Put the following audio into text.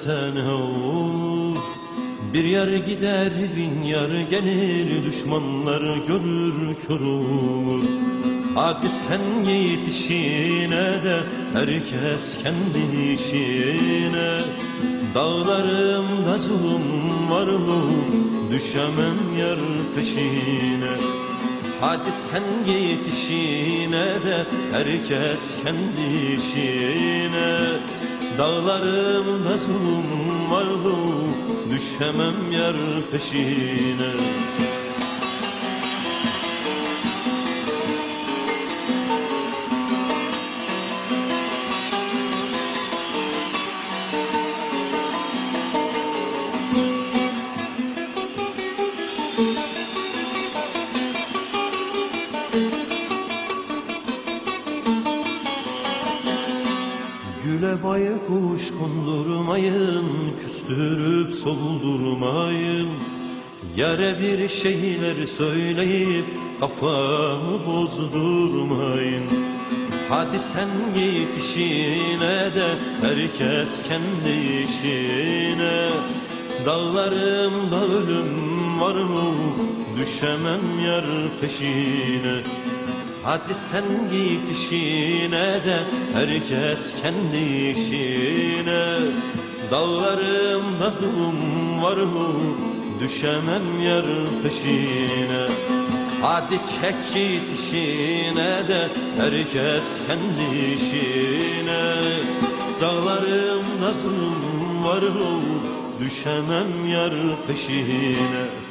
versene olur. Bir yar gider bin yar gelir, düşmanlar görür kör olur. Hadi sen git işine de herkes kendi işine. Dağlarımda zulüm var düşemem yar peşine. Hadi sen git işine de herkes kendi işine. Dağlarımda zulüm var düşemem yar peşine. Güle baykuş kondurmayın, küstürüp soldurmayın. Yere bir şeyler söyleyip kafamı bozdurmayın. Hadi sen git işine de herkes kendi işine. Dağlarımda ölüm var düşemem yar peşine. Hadi sen git işine de herkes kendi işine. Dağlarımda zulüm var düşemem yar peşine. Hadi çek git işine de herkes kendi işine. Dağlarımda zulüm var düşemem yar peşine.